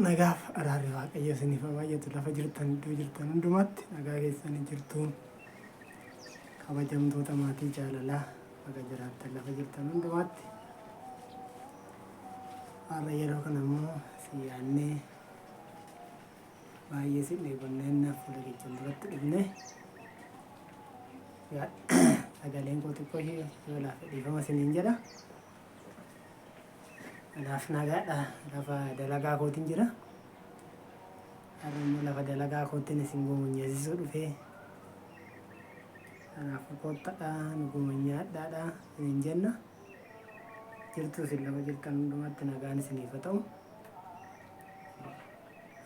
nagaaf araarri waaqayyo isiniif haa baay'atu lafa jirtan iddoo jirtan hundumaatti nagaa keessanii jirtu kabajamtoota maatii jaalalaa bakka jiraattan lafa jirtan hundumaatti har'a yeroo kana immoo siyaannee baay'ee si dheebonneen fuula keenya duratti dhufne sagaleen koo xiqqoo ishee yoo laafa dhiifama isiniin jedha. Kanaaf nagaadha lafa dalagaa kootiin jira. Har'a immoo lafa dalagaa kootiin isin gomonyasisuu dhufee kanaaf koottadha nu gomonyaadhaadha isiniin jenna. Jirtu isin lafa jirtan hundumaatti nagaan isiniif haa ta'u.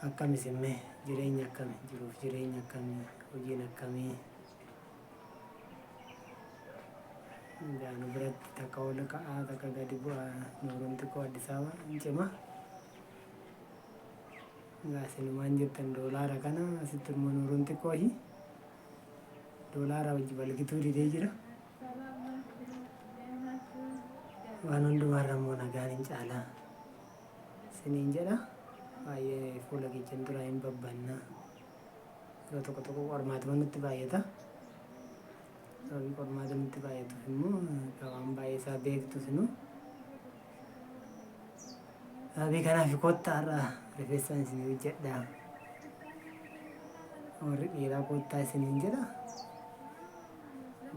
Akkam isimmee jireenya akkamii jiruuf jireenya akkamii hojiin akkamii gaanu biratti takka ol ka'aa takka gadi bu'aa Nuuruun xiqqoo Addis Ababaa hin cima. Isinumaan jirtan doolaara kana asitti immoo Nuuruun xiqqoo ishii doolaara wajji balgituu didee jira. Waan hundumaarra immoo nagaan hin caalaa isiniin jedha. Baay'ee fuula keenya duraa hin babbanna. Yeroo tokko tokko qormaatuma nutti baay'ata. Sababii qormaata nutti baay'atuuf immoo waan baay'ee isaa beektu sinu. Sababii kanaaf kottaa har'a rifeensaan isin hojjedha. Warri dhiiraa kottaa isiniin jedha.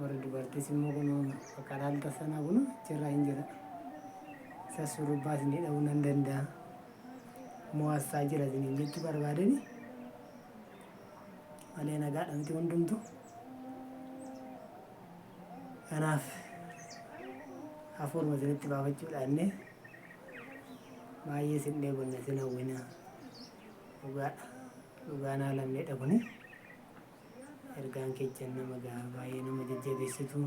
Warri dubartiis immoo kun bakka dhaalta sanaa kun jirraa hin jira. Isa surubaa isin hidhamuu nan danda'a. Mo'asaa jira isiniin jechuu barbaadani. Malee nagaadha miti hundumtu. Kanaaf hafuuruma isinitti baafachuudhaan baay'ee isin dheebonne isin hawwina. Dhugaan haalamneedha kuni. Ergaan keechan nama baay'ee nama jajjabeessitu.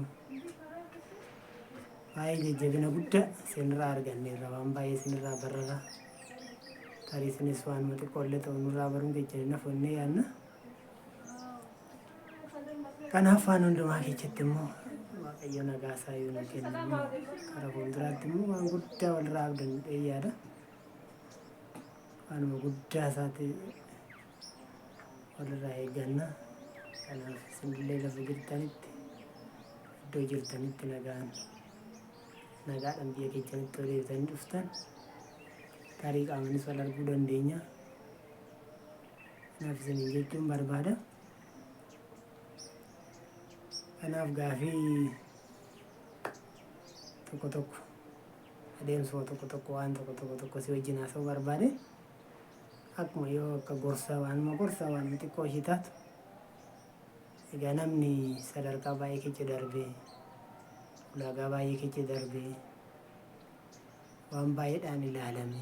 Baay'ee jajjabina guddaa isinirraa arganneerra waan baay'ee isinirraa barrara. Tarii isinis waanuma xiqqoollee ta'u nurraa baruun keechan hin hafne yaadna. Kanaaf waan hundumaa keessatti immoo waaqayyo nagaa isaa yoo nu kennu karaa fuulduraatti immoo waan guddaa walirraa abdannu yaada. Waanuma guddaa isaati walirraa eegganna. Kanaaf isinillee lafa jirtanitti iddoo jirtanitti nagaadhaan biyya keessanitti yoo deebitanii dhuftan tarii qaamanis wal arguu dandeenya. Kanaaf isiniin jechuun barbaada. Kanaaf gaafii tokko tokko adeemsuma tokko waan tokko si wajjin haasa'uu barbaade akkuma yoo akka gorsaa waanuma xiqqoo ishii taatu. Egaa namni sadarkaa baay'ee keessa darbee ulaagaa baay'ee keessa darbee waan baay'eedhaan ilaalame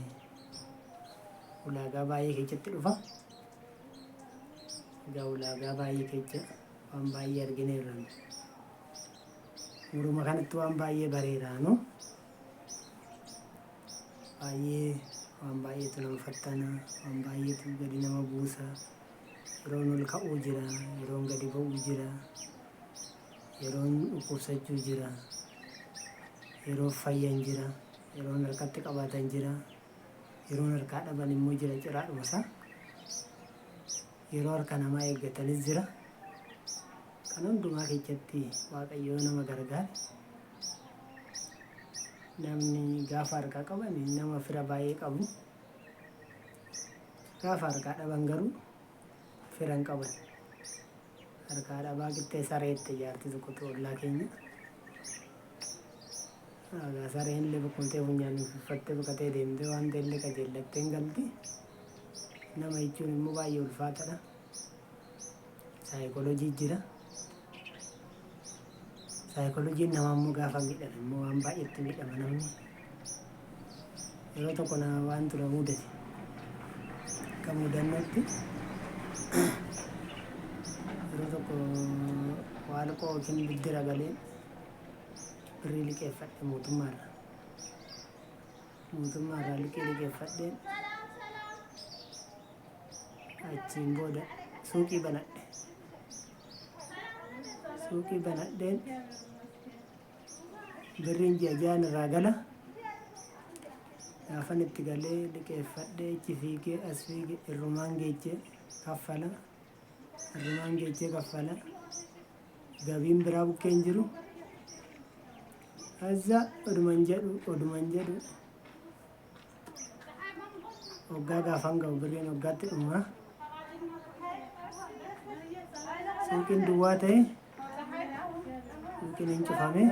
ulaagaa baay'ee keessatti dhufa. Egaa ulaagaa baay'ee keessa waan baay'ee argineerra. Yeruma kanatti waan baay'ee bareeraanu waan baay'eetu nama fattana waan baay'eetu gadi nama buusa. Yeroon ol ka'uu jira, yeroon gadi ba'uu jira, yeroon dhukkubsachuu jira, yeroo fayyan jira, yeroon harkatti qabaatan jira, yeroon harkaa dhaban immoo jira ciraadhuma isaa. Yeroo harka namaa eeggatanis jira. Kan hundumaa keessatti waaqayyoo nama gargaara. Namni gaafa harkaa qaban nama fira baay'ee qabu. Gaafa harkaa dhaban garuu fira hin qaban. Harkaa dhabaa qixxee sareetti ijaarti tokko ollaa keenya. Sareen illee bakkumtee funyaan uffattee baqatee deemtee waan ta'ellee qajeellattee hin galti. Nama jechuun immoo baay'ee ulfaataadha. Saayikooloojii jira. Saayikooloojiin nama immoo gaafa miidhame immoo waan baay'eetti miidhama namni. Yeroo tokko nama waan ture mudate akka mudannootti yeroo tokko waan qoo yookiin biddira galee birrii liqeeffadhe mootummaarraa liqeeffadheen achiin booda suuqii banadheen birriin ji'a ja'an irraa gala gaafan itti galee liqeeffadhee ichi fiigee as fiigee irrumaan geechee kaffala gabiin biraa bukkeen jiru azza oduman jedhu waggaa gaafan ga'u birriin waggaatti dhuma suuqiin duwwaa ta'e suuqiin hin cufame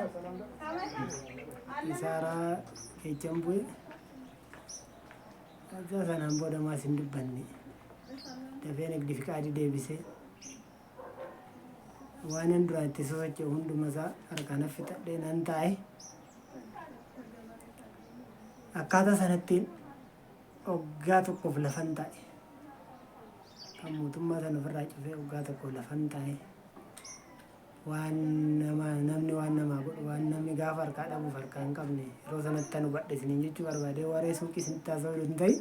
isaaraa keechan bu'e azza sanaan booda maas hin dubbanne dafee nagdi fiqaadii deebisee waanan duraan itti sosocho'u hundumasaa harkaan fixadhee nan taa'e akkaataa sanattiin waggaa tokkoof lafan taa'e kan mootummaa sana ofirraa cufee waggaa tokkoof lafan taa'e waan namni waan namaa godhu waan namni gaafa harkaa dhabuuf harkaa hin qabne yeroo sanatti tan hubadhe isiniin jechuu barbaadee waree suuqii isinitti haasa'uu hin ta'in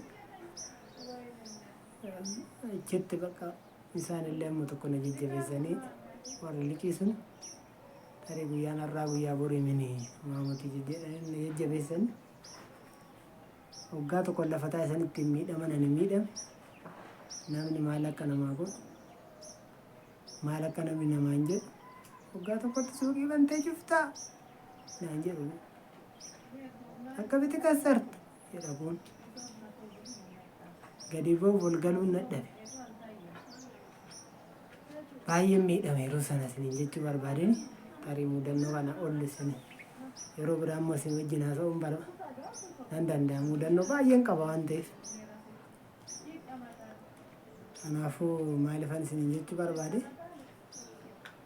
achitti bakka isaan illee amma tokko na jajjabeessanii warri liqii sun tarii guyyaan har'aa guyyaa borii mini maamotii jedhanii na jajjabeessan waggaa tokko lafataa isaan ittiin miidhaman ani miidhame namni maal akka namaa godhu maal akka namni namaan jedhu waggaa tokkotti suuqii bantee cuftaa naan jedhu akkamitti kassarta jedha kun gadi ba'uuf ol galuun nadhabe baay'een miidhame yeroo sana isiniin jechuu barbaadeen tarii mudannoo kana ol isin yeroo biraa ammoo isin wajjin haasa'uun nan danda'a mudannoo baay'een qaba waan ta'eef kanaafuu maalifan isiniin jechuu barbaade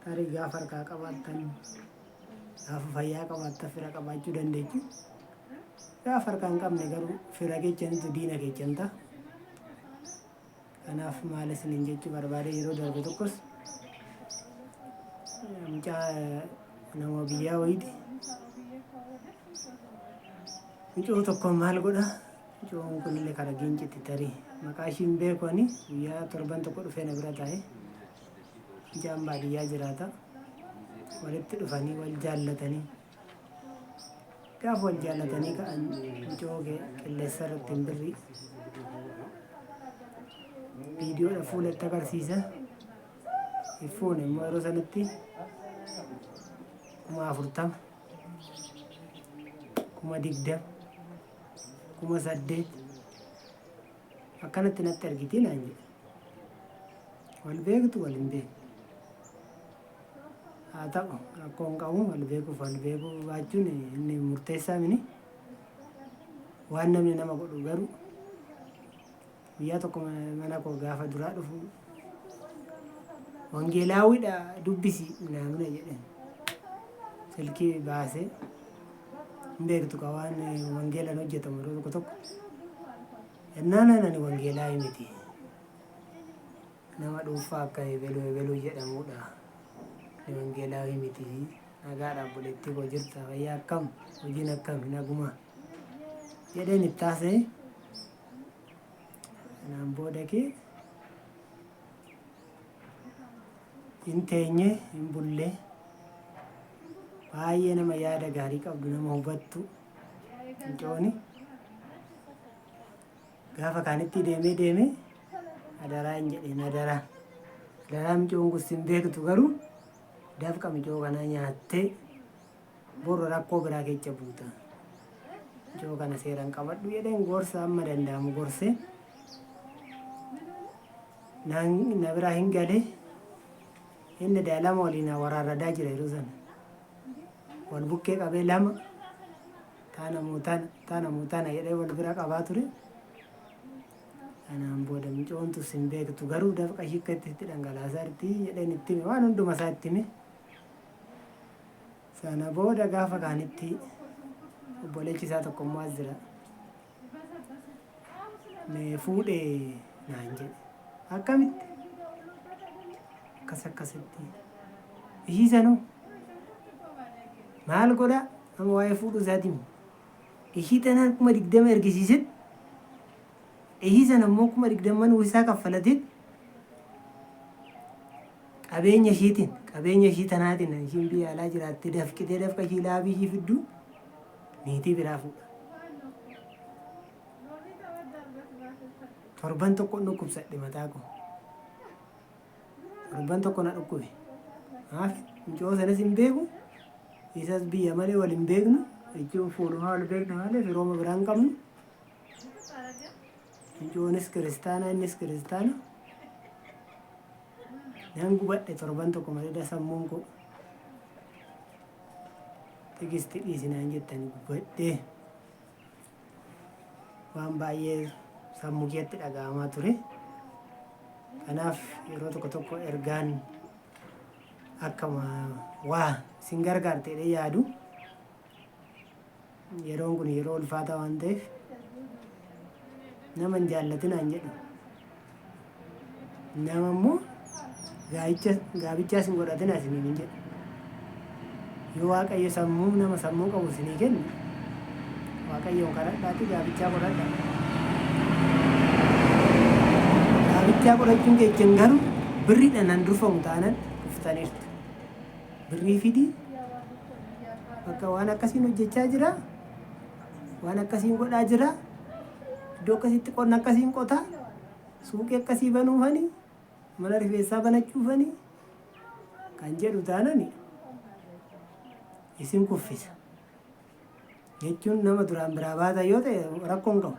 tarii gaafa harkaa qabaattan gaafa fayyaa qabaattan fira qabaachuu dandeechu gaafa harkaa hin qabne garuu fira keechanitu diina keechan ta'a kanaaf maal isiniin jechuu barbaade yeroo darbe tokkos mucaa nama biyyaa wayiiti mucoo tokko maal godha mucoon kunillee karaa giincitti tarii maqaa ishiin beekani guyyaa torban tokko dhufee na bira taa'e mucaan baadiyyaa jiraata walitti dhufanii wal jaallatanii gaafa wal jaallatanii ka'an mucoo qilleessa irratti hin birrii viidiyoodha fuulatti agarsiisa ifuun immoo yeroo sanatti 40,000 20,000 8,000 akkanatti natti argiti naan jedhe wal beektu wal hin beeku haa ta'u rakkoo hin qabu wal beekuuf wal beekuu baachuun inni murteessaa mini waan namni nama godhu garuu guyyaa tokko mana koo gaafa duraa dhufu wangeelaawwiidha dubbisi naamna jedhen silkii baasee hin beektu ka waan wangeelaan hojjetamu yeroo tokko ennaan ani wangeelaa miti nama dhuunfaa akka ebeluu jedhamudha ni wangeelaa miti nagaadhaaf buleettii koo jirta fayyaa akkam hojiin akkam naguma jedheen itti haasa'e naan booda kee hin teenye hin bullee baay'ee nama yaada gaarii qabdu nama hubattu mucooni gaafa kaanitti deemee adaraa hin jedheen adaraa mucoon kun sin beektu garuu dafqa mucoo kanaa nyaattee borro rakkoo biraa keessa buuta mucoo kana seeraan qabadhu jedheen gorsa amma danda'amu gorsee na biraa hin galee inni daalama waliin waraarradaa jira yeroo sana wal bukkee qabee lama taana muutana jedhee wal bira qabaa ture kanaan booda mucoontu sin beektu garuu dafqa shikkatti itti dhangalaasaa jirti jedheen itti hime waan hunduma isaa itti hime sana booda gaafa kaanitti obboleechi isaa tokko immoo as jira mee fuudhee naan jedhe akkamitti akkasitti ishii sanuu maal godha ama waa'ee fuudhuu isaatiin ishii tanaan 20 ergisiisit ishii sana immoo 20 isaa kaffalatit qabeenya ishii tanaatiin ishiin biyya alaa jiraatti dafqitee dafqa ishii laabii ishii fidduu niitii biraa fuudha torban tokko dhukkubsadhe mataa koo. Torban tokko na dhukkube. Maaf mucoo sanas hin beeku. Isas biyya malee wal hin beeknu. Jechuun fuudhumaa wal beekna malee firooma biraa hin qabnu. Mucoonis kiristaana innis kiristaana. Nan gubadhe torban tokko malee sammuun koo. Tigisti dhiisinaan jettanii gubadhee. Waan baay'ee sammuu keetti dhaga'amaa ture. Kanaaf yeroo tokko tokko ergaan akkama waa sin gargaarte jedhee yaadu. Yeroon kun yeroo ulfaataa waan ta'eef nama hin jaallatinaan jedhu. Nama immoo gaabichaas hin godhatinaa isiniin hin jedhu. Yoo Waaqayyo sammuu nama sammuu qabu isinii kennu Waaqayyoon kadhadhaati gaabichaa godhadhaa. Gaabichaa godhachuun keechen garuu birriidhaan an durfamu taanan dhuftaniirtu. Birrii fidii bakka waan akkasiin hojjechaa jira. Waan akkasiin godhaa jira. Iddoo akkasitti qonna akkasiin qotaa. Suuqii akkasii banuufanii. Mana rifeensaa banachuufanii. Kan jedhu taanani isin kuffisa. Jechuun nama duraan biraa baata yoo ta'e rakkoon qabu.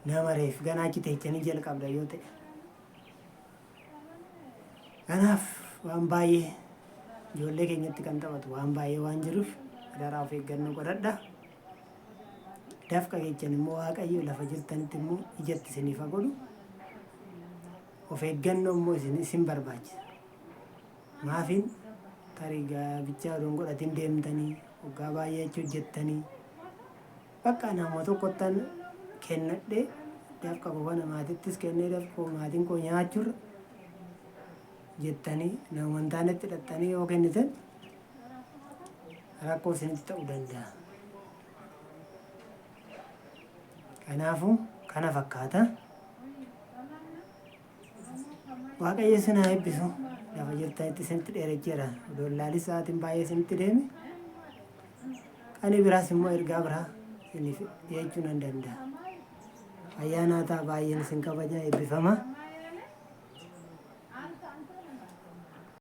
Nama reef ganaachi teechanii jalqabda yoo ta'e. Kanaaf waan baay'ee ijoollee keenyatti kan taphatu waan baay'ee waan jiruuf daraa of eeggannoo godhadhaa. Dafqa keechan immoo Waaqayyo lafa jirtanitti immoo ijatti isiniif haa godhu. Of eeggannoo immoo isin barbaachisa. Maafiin tarii gaabichaa odoon godhatin deemtanii waggaa baay'ee achi hojjettanii bakka nama tokkottan kennadhee dafqa koo kana maatittis kennee dafqa koo maatiin koo nyaachuurra jettanii nama hin taanetti hidhattanii yoo kennitan rakkoo isinitti ta'uu danda'a. Kanaafuu kana fakkaata. Waaqayyo isin haa eebbisu. Lafa jirtanitti isinitti dheeracheera. Dollaalis sa'aatiin baay'ee isinitti deeme. Ani biraas immoo ergaa biraa isiniif dhiyeessuu nan danda'a. Ayyaana haa baay'een isin kabaja eebbifama.